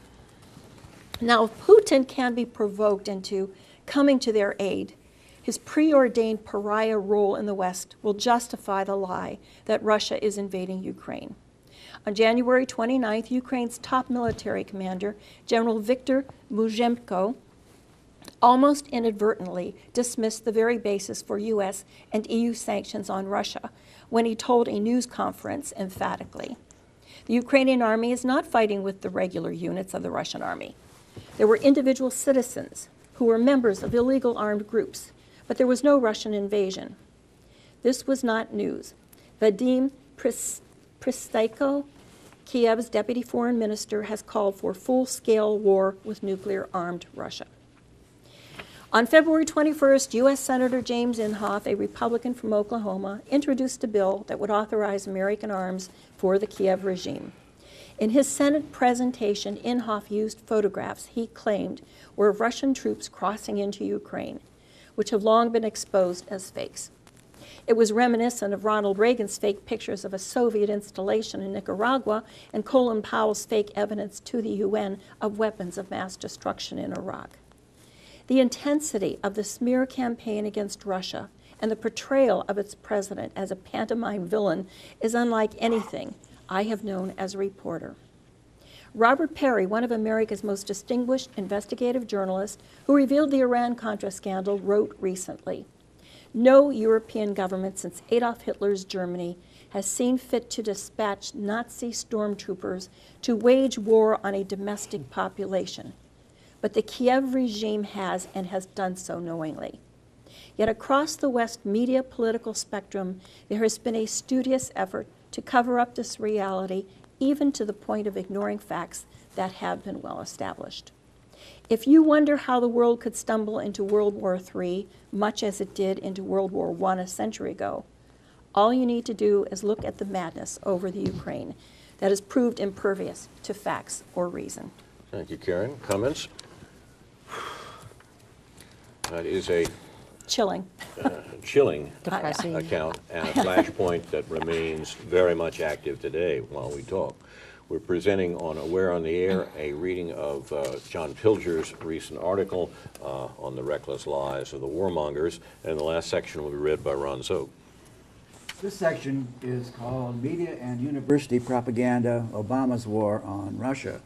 Now, if Putin can be provoked into coming to their aid, his preordained pariah role in the West will justify the lie that Russia is invading Ukraine. On January 29th, Ukraine's top military commander, General Viktor Muzhenko, almost inadvertently dismissed the very basis for U.S. and EU sanctions on Russia when he told a news conference emphatically, "The Ukrainian army is not fighting with the regular units of the Russian army. There were individual citizens who were members of illegal armed groups, but there was no Russian invasion." This was not news. Vadim Prystaiko, Kiev's deputy foreign minister, has called for full-scale war with nuclear-armed Russia. On February 21st, U.S. Senator James Inhofe, a Republican from Oklahoma, introduced a bill that would authorize American arms for the Kiev regime. In his Senate presentation, Inhofe used photographs he claimed were of Russian troops crossing into Ukraine, which have long been exposed as fakes. It was reminiscent of Ronald Reagan's fake pictures of a Soviet installation in Nicaragua and Colin Powell's fake evidence to the UN of weapons of mass destruction in Iraq. The intensity of the smear campaign against Russia and the portrayal of its president as a pantomime villain is unlike anything I have known as a reporter. Robert Perry, one of America's most distinguished investigative journalists who revealed the Iran-Contra scandal, wrote recently, "No European government since Adolf Hitler's Germany has seen fit to dispatch Nazi stormtroopers to wage war on a domestic population. But the Kiev regime has, and has done so knowingly. Yet across the West media political spectrum, there has been a studious effort to cover up this reality, even to the point of ignoring facts that have been well established. If you wonder how the world could stumble into World War III, much as it did into World War I a century ago, all you need to do is look at the madness over the Ukraine that has proved impervious to facts or reason." Thank you, Karen. Comments? That is a Chilling. chilling Depressing. account and a flashpoint that remains very much active today while we talk. We're presenting on Aware on the Air a reading of John Pilger's recent article on the reckless lies of the warmongers, and the last section will be read by Ron Zook. This section is called Media and University Propaganda, Obama's War on Russia.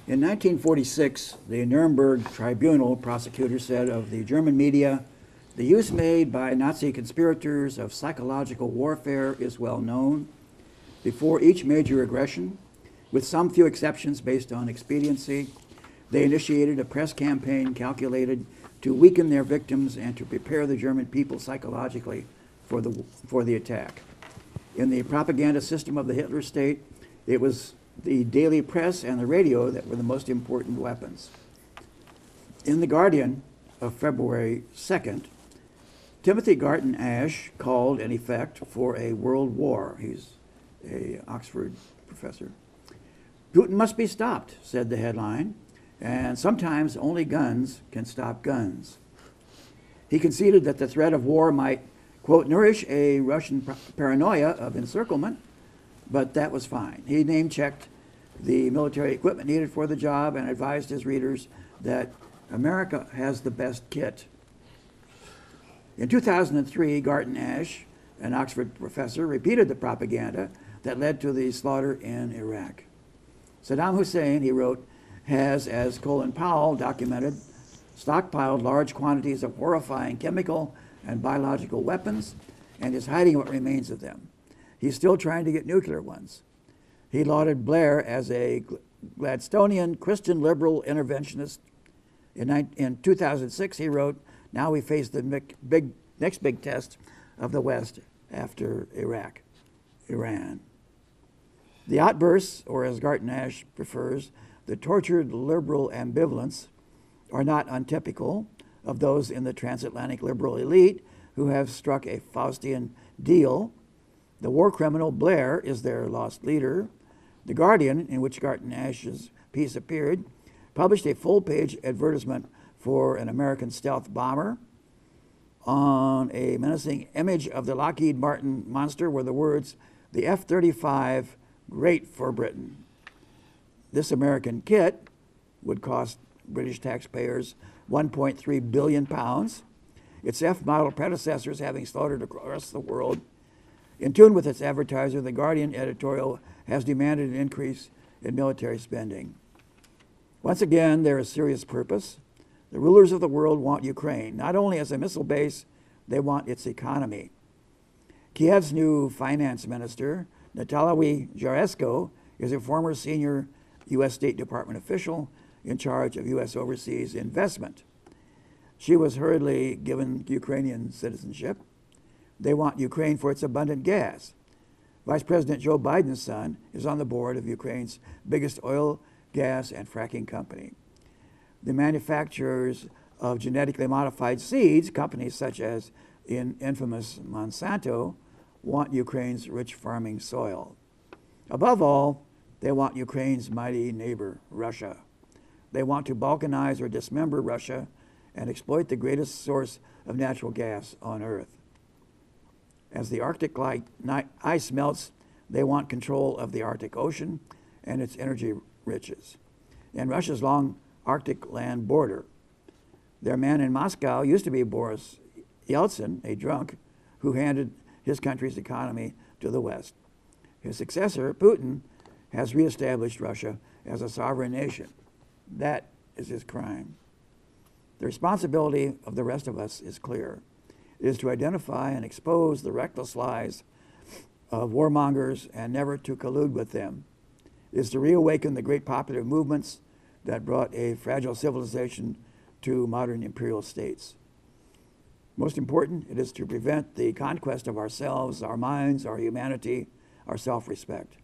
In 1946, the Nuremberg Tribunal prosecutor said of the German media, "The use made by Nazi conspirators of psychological warfare is well known. Before each major aggression, with some few exceptions based on expediency, they initiated a press campaign calculated to weaken their victims and to prepare the German people psychologically for the attack. In the propaganda system of the Hitler state, it was the daily press and the radio that were the most important weapons. In The Guardian of February 2nd, Timothy Garton Ash called, in effect, for a world war. He's an Oxford professor. Putin must be stopped, said the headline, and sometimes only guns can stop guns. He conceded that the threat of war might, quote, nourish a Russian paranoia of encirclement, but that was fine. He name-checked the military equipment needed for the job and advised his readers that America has the best kit. In 2003, Garton Ash, an Oxford professor, repeated the propaganda that led to the slaughter in Iraq. Saddam Hussein, he wrote, has, as Colin Powell documented, stockpiled large quantities of horrifying chemical and biological weapons and is hiding what remains of them. He's still trying to get nuclear ones. He lauded Blair as a Gladstonian Christian liberal interventionist. In 2006, he wrote, now we face the next big test of the West after Iran. The outbursts, or as Garton Ash prefers, the tortured liberal ambivalence, are not untypical of those in the transatlantic liberal elite who have struck a Faustian deal. The war criminal Blair is their lost leader. The Guardian, in which Garton Ash's piece appeared, published a full-page advertisement for an American stealth bomber. On a menacing image of the Lockheed Martin monster were the words, "The F-35, great for Britain." This American kit would cost British taxpayers 1.3 billion pounds, its F-model predecessors having slaughtered across the world. In tune with its advertiser, the Guardian editorial has demanded an increase in military spending. Once again, there is serious purpose. The rulers of the world want Ukraine, not only as a missile base, they want its economy. Kiev's new finance minister, Natalia Jaresko, is a former senior U.S. State Department official in charge of U.S. overseas investment. She was hurriedly given Ukrainian citizenship. They want Ukraine for its abundant gas. Vice President Joe Biden's son is on the board of Ukraine's biggest oil, gas, and fracking company. The manufacturers of genetically modified seeds, companies such as infamous Monsanto, want Ukraine's rich farming soil. Above all, they want Ukraine's mighty neighbor, Russia. They want to balkanize or dismember Russia and exploit the greatest source of natural gas on Earth. As the Arctic ice melts, they want control of the Arctic Ocean and its energy riches, and Russia's long Arctic land border. Their man in Moscow used to be Boris Yeltsin, a drunk, who handed his country's economy to the West. His successor, Putin, has reestablished Russia as a sovereign nation. That is his crime. The responsibility of the rest of us is clear. It is to identify and expose the reckless lies of warmongers and never to collude with them. It is to reawaken the great popular movements that brought a fragile civilization to modern imperial states. Most important, it is to prevent the conquest of ourselves, our minds, our humanity, our self-respect.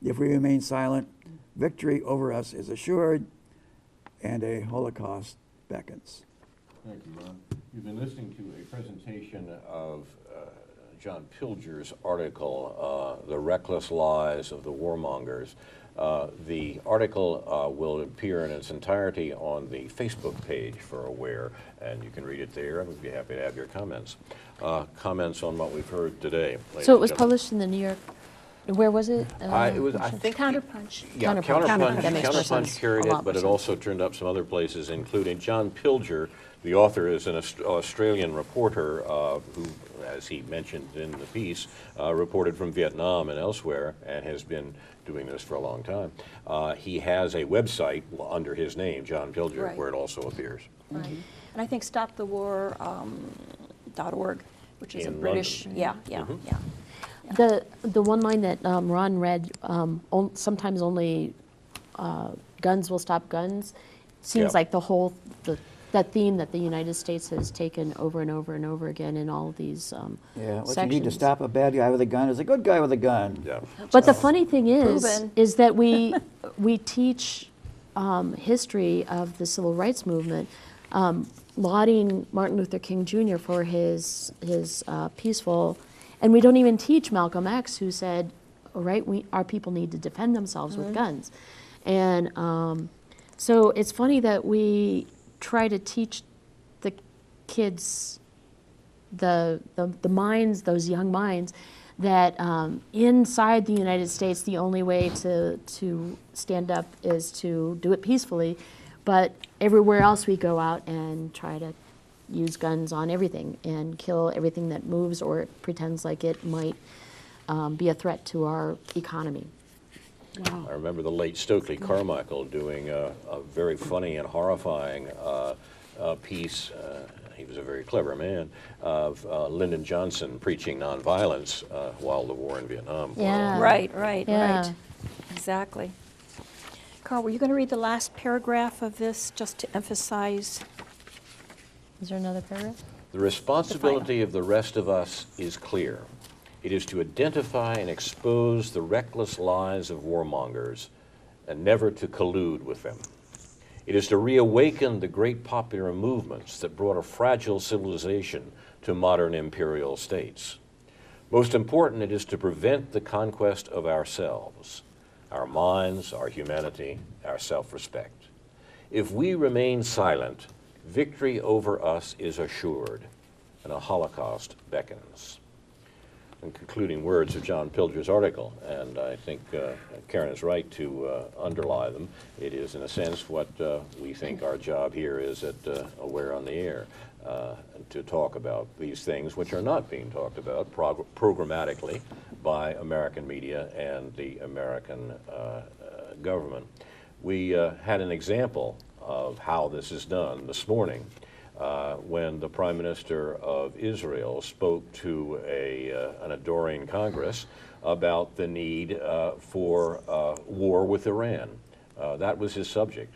If we remain silent, victory over us is assured, and a Holocaust beckons. Thank you, Ron. You've been listening to a presentation of John Pilger's article, The Reckless Lies of the Warmongers. The article will appear in its entirety on the Facebook page for Aware, and you can read it there, and we'd be happy to have your comments. Comments on what we've heard today. So it was published in the New York, where was it? It was, I think, Counterpunch. yeah, Counterpunch. That makes more sense. Counterpunch carried A it, lot but more it also turned up some other places, including John Pilger. The author is an Australian reporter who, as he mentioned in the piece, reported from Vietnam and elsewhere and has been doing this for a long time. He has a website under his name, John Pilger, Right. where it also appears. Right. And I think stopthewar.org, which is In a British, London. yeah. The one line that Ron read, sometimes only guns will stop guns, seems Yeah. like the that theme that the United States has taken over and over and over again in all of these Yeah, what sections. you need to stop a bad guy with a gun is a good guy with a gun. Yeah. But the funny thing Proven. is that we teach history of the civil rights movement, lauding Martin Luther King Jr. for his peaceful, and we don't even teach Malcolm X, who said, all right, our people need to defend themselves with guns. And so it's funny that we try to teach the kids, the minds, those young minds, that inside the United States, the only way to stand up is to do it peacefully, but everywhere else we go out and try to use guns on everything and kill everything that moves or pretends like it might be a threat to our economy. I remember the late Stokely Carmichael doing a very funny and horrifying piece. He was a very clever man, of Lyndon Johnson preaching nonviolence while the war in Vietnam was Yeah. on. Right. Yeah. Exactly. Carl, were you going to read the last paragraph of this just to emphasize? Is there another paragraph? The responsibility of the rest of us is clear. It is to identify and expose the reckless lies of warmongers and never to collude with them. It is to reawaken the great popular movements that brought a fragile civilization to modern imperial states. Most important, it is to prevent the conquest of ourselves, our minds, our humanity, our self-respect. If we remain silent, victory over us is assured, and a Holocaust beckons. And concluding words of John Pilger's article, and I think Karen is right to underlie them. It is, in a sense, what we think our job here is at Aware on the Air, to talk about these things which are not being talked about programmatically by American media and the American government. We had an example of how this is done this morning when the Prime Minister of Israel spoke to an adoring Congress about the need for war with Iran. That was his subject.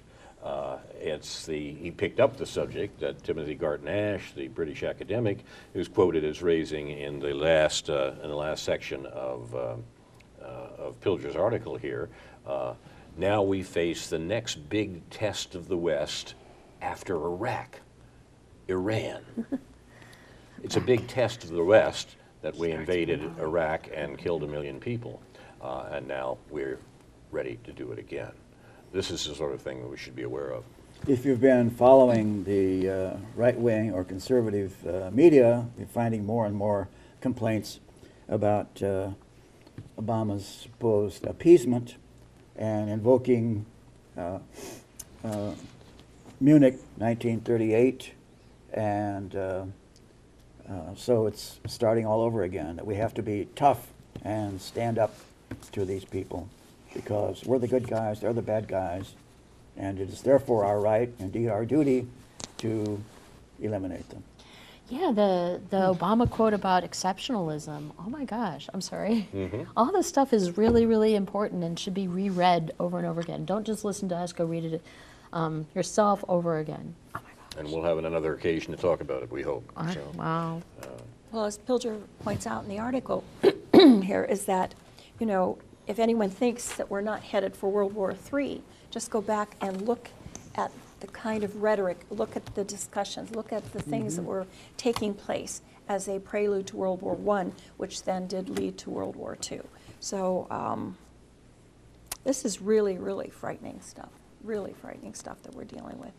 He picked up the subject that Timothy Garton-Ash, the British academic, is quoted as raising in the last section of Pilger's article here. Now we face the next big test of the West after Iraq, Iran. It's a big test of the West that we invaded Iraq and killed 1 million people, and now we're ready to do it again. This is the sort of thing that we should be aware of. If you've been following the right-wing or conservative media, you're finding more and more complaints about Obama's supposed appeasement and invoking Munich 1938, and so it's starting all over again, that we have to be tough and stand up to these people because we're the good guys, they're the bad guys, and it is therefore our right, indeed our duty, to eliminate them. Yeah, the Obama quote about exceptionalism. Oh my gosh, I'm sorry. All this stuff is really, really important and should be reread over and over again. Don't just listen to us, go read it yourself over again. Oh my gosh. And we'll have another occasion to talk about it, we hope. So, Wow. Well, as Pilger points out in the article here, is that, you know, if anyone thinks that we're not headed for World War III, just go back and look at the kind of rhetoric, look at the discussions, look at the things that were taking place as a prelude to World War I, which then did lead to World War II. So this is really, really frightening stuff that we're dealing with.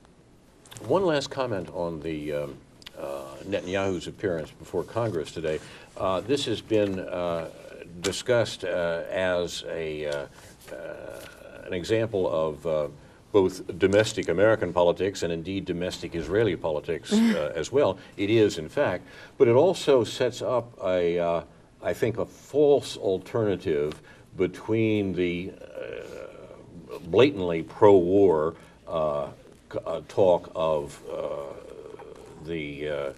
one last comment on the Netanyahu's appearance before Congress today. This has been discussed as an example of both domestic American politics and indeed domestic Israeli politics as well. It is, in fact, but it also sets up I think, a false alternative between the blatantly pro-war talk of the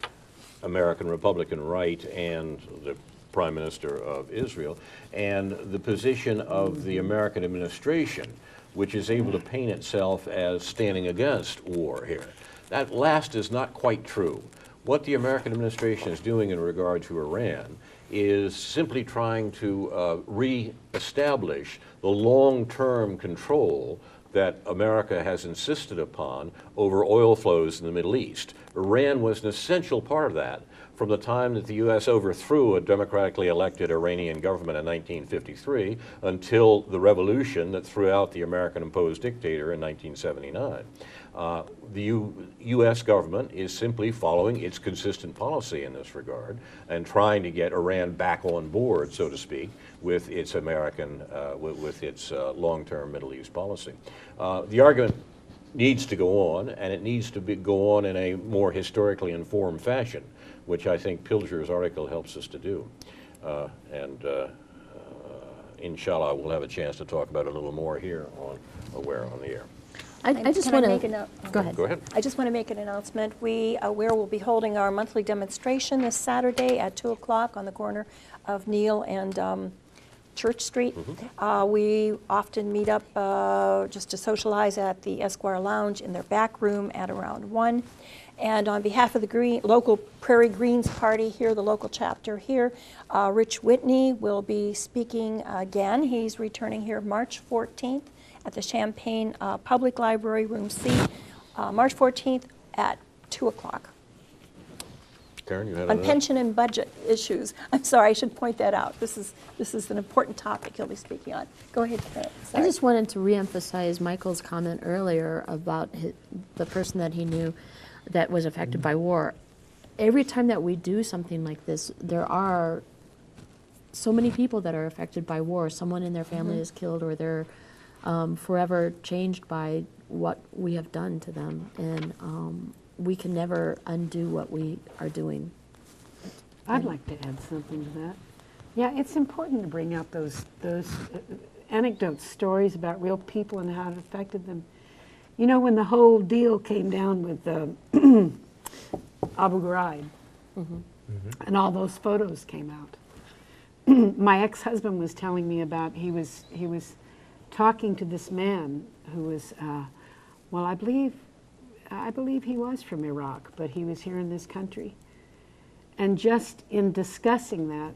American Republican right and the Prime Minister of Israel, and the position of the American administration, which is able to paint itself as standing against war here. That last is not quite true. What the American administration is doing in regard to Iran is simply trying to re-establish the long-term control that America has insisted upon over oil flows in the Middle East. Iran was an essential part of that from the time that the U.S. overthrew a democratically elected Iranian government in 1953 until the revolution that threw out the American-imposed dictator in 1979. The U.S. government is simply following its consistent policy in this regard and trying to get Iran back on board, so to speak, with its American, with its long-term Middle East policy. The argument needs to go on, and it needs to go on in a more historically informed fashion, which I think Pilger's article helps us to do. Inshallah, we'll have a chance to talk about it a little more here on Aware on the Air. I just Can I want make to a go ahead. Go ahead. I just want to make an announcement. We, Aware, will be holding our monthly demonstration this Saturday at 2 o'clock on the corner of Neal and Church Street. We often meet up just to socialize at the Esquire Lounge in their back room at around 1. And on behalf of the local Prairie Greens Party here, the local chapter here, Rich Whitney will be speaking again. He's returning here March 14th at the Champaign Public Library, Room C, March 14th at 2 o'clock. Karen, you had On another? pension and budget issues. I'm sorry, I should point that out. This is an important topic he'll be speaking on. Go ahead, Karen. I Sorry. just wanted to reemphasize Michael's comment earlier about the person that he knew that was affected by war. Every time that we do something like this, there are so many people that are affected by war. Someone in their family is killed, or they're forever changed by what we have done to them. And we can never undo what we are doing. I'd like to add something to that. Yeah, it's important to bring out those anecdotes, stories about real people and how it affected them. You know, when the whole deal came down with Abu Ghraib, and all those photos came out, my ex-husband was telling me about he was talking to this man who was, well, I believe he was from Iraq, but he was here in this country. And just in discussing that,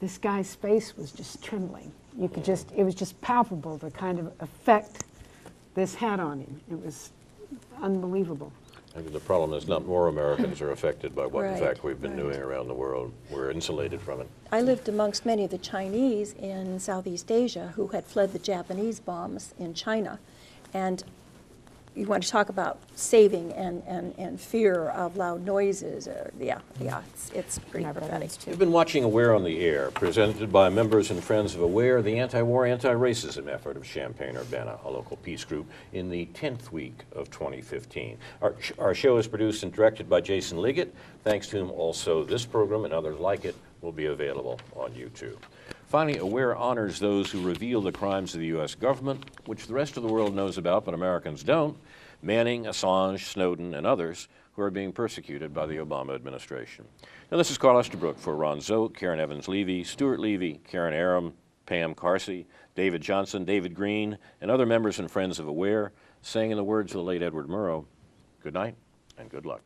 this guy's face was just trembling. You could just, it was just palpable, the kind of effect this had on him. It was unbelievable. I think the problem is not more Americans are affected by what, in Right, fact, we've been right. doing around the world. We're insulated from it. I lived amongst many of the Chinese in Southeast Asia who had fled the Japanese bombs in China. And you want to talk about saving and fear of loud noises. It's pretty prophetic. You've been watching Aware on the Air, presented by members and friends of Aware, the anti-war, anti-racism effort of Champaign-Urbana, a local peace group, in the 10th week of 2015. Our show is produced and directed by Jason Liggett, thanks to whom also this program and others like it will be available on YouTube. Finally, Aware honors those who reveal the crimes of the U.S. government, which the rest of the world knows about but Americans don't: Manning, Assange, Snowden, and others who are being persecuted by the Obama administration. Now, this is Carl Estabrook for Ron Zoke, Karen Evans-Levy, Stuart Levy, Karen Aram, Pam Carsey, David Johnson, David Green, and other members and friends of Aware, saying in the words of the late Edward Murrow, good night and good luck.